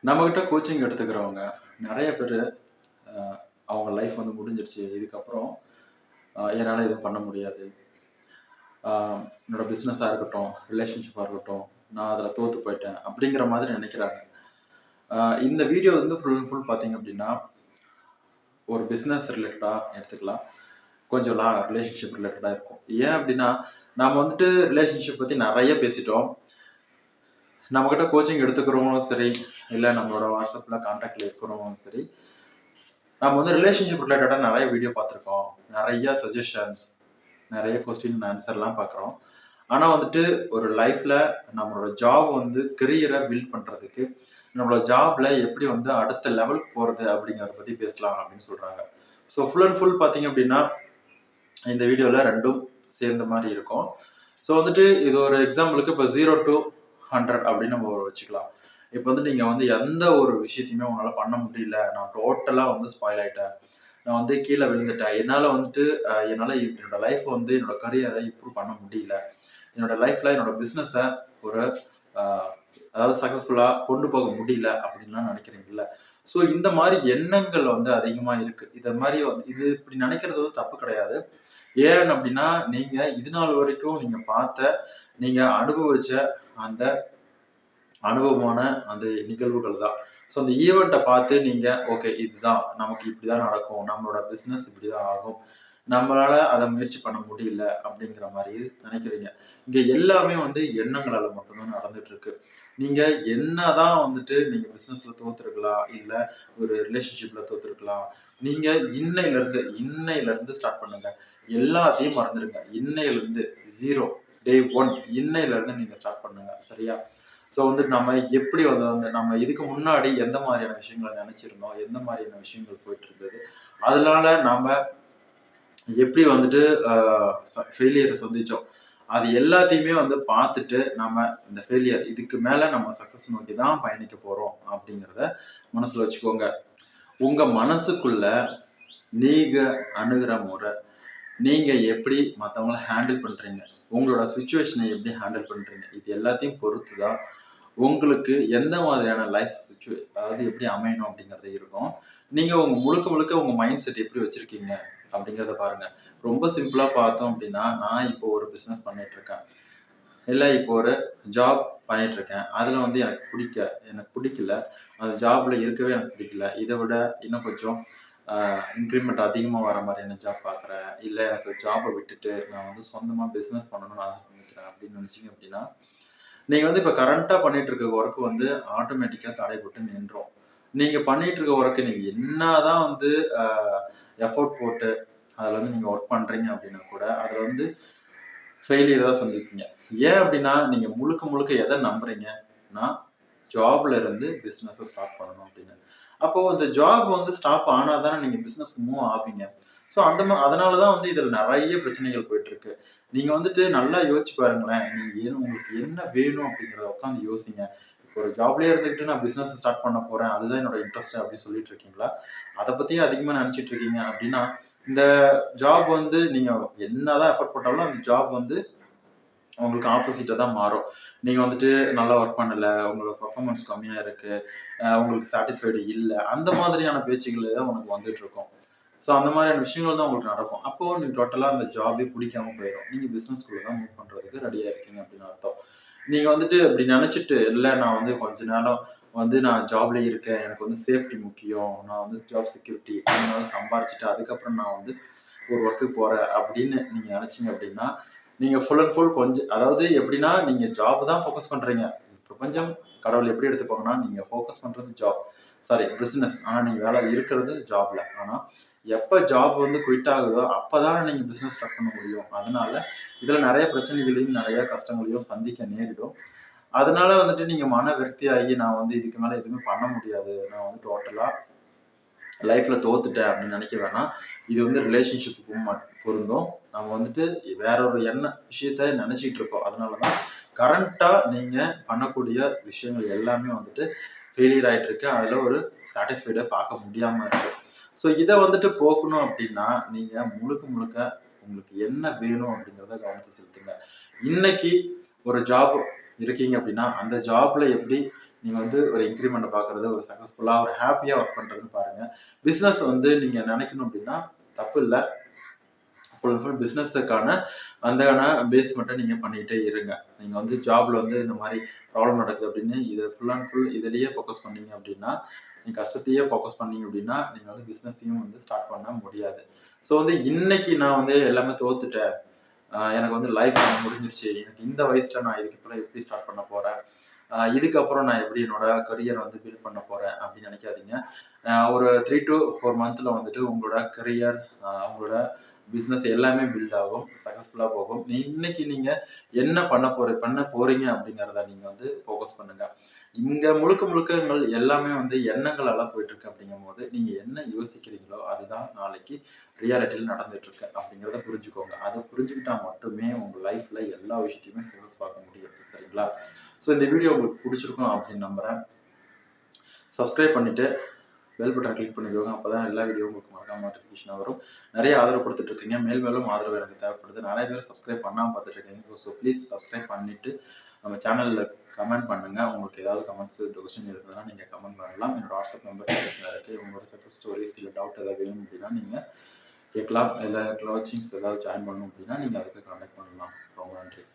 நம்மகிட்ட கோச்சிங் எடுத்துக்கிறவங்க நிறைய பேர் அவங்க லைஃப் வந்து முடிஞ்சிருச்சு, இதுக்கப்புறம் என்னால் எதுவும் பண்ண முடியாது, என்னோட பிஸ்னஸாக இருக்கட்டும், ரிலேஷன்ஷிப்பாக இருக்கட்டும், நான் அதில் தோற்று போயிட்டேன் அப்படிங்கிற மாதிரி நினைக்கிறாங்க. இந்த வீடியோ வந்து ஃபுல் அண்ட் ஃபுல் பார்த்தீங்க அப்படின்னா ஒரு பிஸ்னஸ் ரிலேட்டடாக எடுத்துக்கலாம், கொஞ்சம் ரிலேஷன்ஷிப் ரிலேட்டடாக இருக்கும். ஏன் அப்படின்னா நம்ம வந்துட்டு ரிலேஷன்ஷிப் பற்றி நிறைய பேசிட்டோம். நம்மக்கிட்ட கோச்சிங் எடுத்துக்கிறவங்களும் சரி, இல்லை நம்மளோட வாட்ஸ்அப்பில் கான்டாக்டில் இருக்கிறவங்களும் சரி, நம்ம வந்து ரிலேஷன்ஷிப் ரிலேட்டடாக நிறைய வீடியோ பார்த்துருக்கோம், நிறைய சஜஷன்ஸ், நிறைய கொஸ்டின் ஆன்சர்லாம் பார்க்குறோம். ஆனால் வந்துட்டு ஒரு லைஃப்பில் நம்மளோட ஜாப் வந்து கெரியரை பில்ட் பண்ணுறதுக்கு, நம்மளோட ஜாப்ல எப்படி வந்து அடுத்த லெவலுக்கு போகிறது அப்படிங்கிறத பற்றி பேசலாம் அப்படின்னு சொல்கிறாங்க. ஸோ ஃபுல் அண்ட் ஃபுல் பார்த்தீங்க அப்படின்னா இந்த வீடியோவில் ரெண்டும் சேர்ந்த மாதிரி இருக்கும். ஸோ வந்துட்டு இது ஒரு எக்ஸாம்பிளுக்கு இப்போ 0 to 100 அப்படின்னு நம்ம வச்சுக்கலாம். இப்போ வந்து நீங்கள் வந்து எந்த ஒரு விஷயத்தையுமே உங்களால் பண்ண முடியல, நான் டோட்டலாக வந்து ஸ்பாயில் ஆகிட்டேன், நான் வந்து கீழே விழுந்துட்டேன், என்னால் வந்துட்டு என்னோட லைஃப் வந்து என்னோட கரியரை இம்ப்ரூவ் பண்ண முடியல, என்னோட லைஃப்பில் என்னோட பிஸ்னஸை ஒரு அதாவது சக்ஸஸ்ஃபுல்லாக கொண்டு போக முடியல அப்படின்லாம் நினைக்கிறீங்கல்ல. ஸோ இந்த மாதிரி எண்ணங்கள் வந்து அதிகமாக இருக்குது. இதை மாதிரி வந்து இது இப்படி நினைக்கிறது வந்து தப்பு கிடையாது. ஏன் அப்படின்னா நீங்கள் இது நாள் வரைக்கும் நீங்கள் பார்த்த, நீங்கள் அனுபவிச்ச அந்த அனுபவமான அந்த நிகழ்வுகள் தான். ஸோ அந்த ஈவெண்ட்டை பார்த்து நீங்கள் ஓகே இதுதான் நமக்கு இப்படி தான் நடக்கும், நம்மளோட பிஸ்னஸ் இப்படி தான் ஆகும், நம்மளால அதை முயற்சி பண்ண முடியல அப்படிங்கிற மாதிரி நினைக்கிறீங்க. இங்கே எல்லாமே வந்து எண்ணங்களால் மட்டும்தான் நடந்துட்டு இருக்கு. நீங்கள் என்னதான் வந்துட்டு நீங்கள் பிஸ்னஸில் தோத்துருக்கலாம், இல்லை ஒரு ரிலேஷன்ஷிப்பில் தோத்துருக்கலாம். நீங்கள் இன்னையிலேருந்து ஸ்டார்ட் பண்ணுங்க. எல்லாத்தையும் மறந்துடுங்க. இன்னையிலேருந்து 0 day 1 இன்னையிலேருந்து நீங்கள் ஸ்டார்ட் பண்ணுங்க. சரியா? ஸோ வந்து நம்ம எப்படி வந்து நம்ம இதுக்கு முன்னாடி எந்த மாதிரியான விஷயங்களை நினைச்சிருந்தோம், எந்த மாதிரியான விஷயங்கள் போயிட்டு இருந்தது, அதனால நாம எப்படி வந்துட்டு ஃபெயிலியரை சந்திச்சோம், அது எல்லாத்தையுமே வந்து பார்த்துட்டு நம்ம இந்த ஃபெயிலியர் இதுக்கு மேல நம்ம சக்சஸ் நோக்கி தான் பயணிக்க போறோம் அப்படிங்கிறத மனசுல வச்சுக்கோங்க. உங்க மனசுக்குள்ள நீங்க அணுகிற முறை, நீங்க எப்படி மற்றவங்கள ஹேண்டில் பண்றீங்க, உங்களோட சுச்சுவேஷனை எப்படி ஹேண்டில் பண்றீங்க, இது எல்லாத்தையும் பொறுத்து தான் உங்களுக்கு எந்த மாதிரியான லைஃப் அதாவது எப்படி அமையணும் அப்படிங்கிறது இருக்கும். நீங்க உங்க முழுக்க உங்க மைண்ட் செட் எப்படி வச்சிருக்கீங்க அப்படிங்கிறத பாருங்க. ரொம்ப சிம்பிளா பார்த்தோம் அப்படின்னா, நான் இப்போ ஒரு பிஸ்னஸ் பண்ணிட்டு இருக்கேன், இல்லை இப்போ ஒரு ஜாப் பண்ணிட்டு இருக்கேன், அதுல வந்து எனக்கு பிடிக்கல, அந்த ஜாப்ல இருக்கவே எனக்கு பிடிக்கல, இதை விட இன்னும் கொஞ்சம் இன்க்ரிமெண்ட் அதிகமாக வர மாதிரியான ஜாப் பார்க்குறேன், இல்லை எனக்கு ஜாபை விட்டுட்டு நான் வந்து சொந்தமாக பிஸ்னஸ் பண்ணணும்னு ஆசைப்படுறேன் அப்படின்னு நினச்சிங்க அப்படின்னா, நீங்கள் வந்து இப்போ கரண்ட்டாக பண்ணிட்டு இருக்க ஒர்க் வந்து ஆட்டோமேட்டிக்காக தடைப்பட்டு நின்றோம். நீங்கள் பண்ணிட்டு இருக்க ஒர்க்கு நீங்கள் என்னதான் வந்து எஃபோர்ட் போட்டு அதில் வந்து நீங்கள் ஒர்க் பண்ணுறீங்க அப்படின்னா கூட அதில் வந்து ஃபெயிலியர் தான் சந்திப்பீங்க. ஏன் அப்படின்னா நீங்கள் முழுக்க எதை நம்புறீங்கன்னா ஜாப்ல இருந்து பிஸ்னஸை ஸ்டார்ட் பண்ணணும் அப்படின்னு. அப்போ அந்த ஜாப் வந்து ஸ்டாப் ஆனால் தானே நீங்கள் பிஸ்னஸ்க்கு மூவ் ஆவீங்க. ஸோ அதனால தான் வந்து இதில் நிறைய பிரச்சனைகள் போயிட்டு இருக்கு. நீங்க வந்துட்டு நல்லா யோசிச்சு பாருங்களேன், உங்களுக்கு என்ன வேணும் அப்படிங்கிறத உட்காந்து யோசிங்க. இப்போ ஒரு ஜாப்லேயே இருந்துக்கிட்டு நான் பிஸ்னஸ் ஸ்டார்ட் பண்ண போறேன், அதுதான் என்னோட இன்ட்ரெஸ்ட் அப்படின்னு சொல்லிட்டு இருக்கீங்களா? அதை பத்தியே அதிகமாக நினைச்சிட்டு இருக்கீங்க அப்படின்னா இந்த ஜாப் வந்து நீங்க என்னதான் எஃபர்ட் போட்டாலும் அந்த ஜாப் வந்து உங்களுக்கு ஆப்போசிட்டாக தான் மாறும். நீங்கள் வந்துட்டு நல்லா ஒர்க் பண்ணலை, உங்களோட பர்ஃபார்மன்ஸ் கம்மியாக இருக்குது, உங்களுக்கு சாட்டிஸ்ஃபைடு இல்லை, அந்த மாதிரியான பேச்சுகள் தான் உங்களுக்கு வந்துட்டு இருக்கும். ஸோ அந்த மாதிரியான விஷயங்கள் தான் உங்களுக்கு நடக்கும். அப்போது நீங்கள் டோட்டலாக அந்த ஜாபே பிடிக்காம போயிடும். நீங்கள் பிஸ்னஸ்குள்ளே தான் மூவ் பண்ணுறதுக்கு ரெடியாக இருக்கீங்க அப்படின்னு அர்த்தம். நீங்கள் வந்துட்டு அப்படி நினச்சிட்டு, இல்லை நான் வந்து கொஞ்ச நேரம் வந்து நான் ஜாப்லேயே இருக்கேன், எனக்கு வந்து சேஃப்டி முக்கியம், நான் வந்து ஜாப் செக்யூரிட்டி அதனால சம்பாரிச்சுட்டு அதுக்கப்புறம் நான் வந்து ஒரு ஒர்க்குக்கு போகிறேன் அப்படின்னு நீங்கள் நினச்சிங்க அப்படின்னா, நீங்கள் ஃபுல் அண்ட் ஃபுல் கொஞ்சம் அதாவது எப்படின்னா நீங்கள் ஜாப் தான் ஃபோக்கஸ் பண்ணுறீங்க. பிரபஞ்சம் கடவுள் எப்படி எடுத்துப்பாங்கன்னா, நீங்கள் ஃபோக்கஸ் பண்ணுறது ஜாப், சாரி பிஸ்னஸ், ஆனால் நீங்கள் வேலை இருக்கிறது ஜாப்ல. ஆனால் எப்போ ஜாப் வந்து குயிட் ஆகுதோ அப்போ தான் நீங்கள் பிஸ்னஸ் ஸ்டார்ட் பண்ண முடியும். அதனால இதில் நிறைய பிரச்சனைகளையும் நிறைய கஷ்டங்களையும் சந்திக்க நேரிடும். அதனால வந்துட்டு நீங்கள் மன விரக்தி ஆகி நான் வந்து இதுக்கு மேலே எதுவுமே பண்ண முடியாது, நான் வந்து டோட்டலாக லைஃப்ல தோத்துட்டேன் அப்படின்னு நினைக்க வேணாம். இது வந்து ரிலேஷன்ஷிப்புக்கும் பொருந்தும். நம்ம வந்துட்டு வேற ஒரு விஷயத்த நினைச்சிட்டு இருக்கோம். அதனாலதான் கரண்டா நீங்க பண்ணக்கூடிய விஷயங்கள் எல்லாமே வந்துட்டு ஃபெயிலியர் ஆயிட்டு இருக்கு. அதுல ஒரு சாட்டிஸ்ஃபைடா பார்க்க முடியாம இருக்கு. ஸோ இதை வந்துட்டு போக்கணும் அப்படின்னா நீங்க முழுக்க உங்களுக்கு என்ன வேணும் அப்படிங்கிறத கவனத்தை செலுத்துங்க. இன்னைக்கு ஒரு ஜாப் இருக்கீங்க அப்படின்னா அந்த ஜாப்ல எப்படி நீங்க வந்து ஒரு இன்கிரிமெண்ட் பார்க்கறது, ஒரு சக்சஸ்ஃபுல்லா ஒரு ஹாப்பியா ஒர்க் பண்றதுன்னு பாருங்க. பிசினஸ் வந்து நீங்க நினைக்கணும் அப்படின்னா தப்பு இல்ல. ஃபுல் அண்ட் ஃபுல் பிசினஸ்ஸுக்கான அந்தான பேஸ்மெண்ட்ட நீங்க பண்ணிட்டே இருங்க. நீங்க வந்து ஜாப்ல வந்து இந்த மாரி ப்ராப்ளம் நடக்குது அப்படின்னு இத ஃபுல் அண்ட் ஃபுல் இதிலேயே ஃபோக்கஸ் பண்ணீங்க அப்படின்னா, நீங்க கஷ்டத்தையே ஃபோக்கஸ் பண்ணீங்க அப்படின்னா, நீங்க வந்து பிசினஸையும் வந்து ஸ்டார்ட் பண்ண முடியாது. ஸோ வந்து இன்னைக்கு நான் வந்து எல்லாமே தோத்துட்டேன். எனக்கு வந்து லைஃப் முடிஞ்சிருச்சு. எனக்கு இந்த வயசுல நான் இதுக்கப்புறம் எப்படி ஸ்டார்ட் பண்ண போறேன்? இதுக்கப்புறம் நான் எப்படி என்னோட கரியர் வந்து பில்ட் பண்ண போறேன் அப்படின்னு நினைக்காதீங்க. ஒரு 3 to 4 மந்த்ல வந்துட்டு உங்களோட கரியர், உங்களோட பிசினஸ் எல்லாமே பில்ட் ஆகும். சக்சஸ்ஃபுல்லா போகும். இன்னைக்கு நீங்க என்ன பண்ண போறீங்க அப்படிங்கிறத நீங்க வந்து ஃபோக்கஸ் பண்ணுங்க. இங்க முழுக்க முழுக்க எல்லாமே வந்து எண்ணங்களால போயிட்டு இருக்கு அப்படிங்கும்போது, நீங்க என்ன யோசிக்கிறீங்களோ அதுதான் நாளைக்கு ரியாலிட்டியில நடந்துட்டு இருக்கு அப்படிங்கிறத புரிஞ்சுக்கோங்க. அத புரிஞ்சுக்கிட்டா மட்டுமே உங்க லைஃப்ல எல்லா விஷயத்தையுமே சக்சஸ் பார்க்க முடியும். சரிங்களா? ஸோ இந்த வீடியோ உங்களுக்கு பிடிச்சிருக்கும் அப்படின்னு நம்புறேன். சப்ஸ்கிரைப் பண்ணிட்டு பெல் பட்டனை கிளிக் பண்ணிக்கோங்க. அப்பதான் எல்லா வீடியோ உங்களுக்கு மறக்காம நோட்டிஃபிகேஷன் வரும். நிறைய ஆதரவு கொடுத்துட்டு இருக்கீங்க. மேலும் ஆதரவு எனக்கு தேவைப்படுது. நிறைய பேர் சப்ஸ்கிரைப் பண்ணாம பார்த்துட்டு இருக்கீங்க. ஸோ ப்ளீஸ் சப்ஸ்கிரைப் பண்ணிட்டு நம்ம சேனல்ல கமெண்ட் பண்ணுங்க. உங்களுக்கு ஏதாவது கமெண்ட்ஸ், கொஸ்டின் இருந்ததுன்னா நீங்க கமெண்ட் பண்ணலாம். என்னோட வாட்ஸ்அப் நம்பர் இருக்கு. உங்களோட சக்சஸ் ஸ்டோரிஸ் இல்ல டவுட் ஏதாவது வேணும் அப்படின்னா நீங்க கேட்கலாம். இல்ல கோச்சிங்ஸ் ஏதாவது ஜாயின் பண்ணணும் அப்படின்னா நீங்க அதுக்கு கான்டாக்ட் பண்ணலாம். ரொம்ப நன்றி.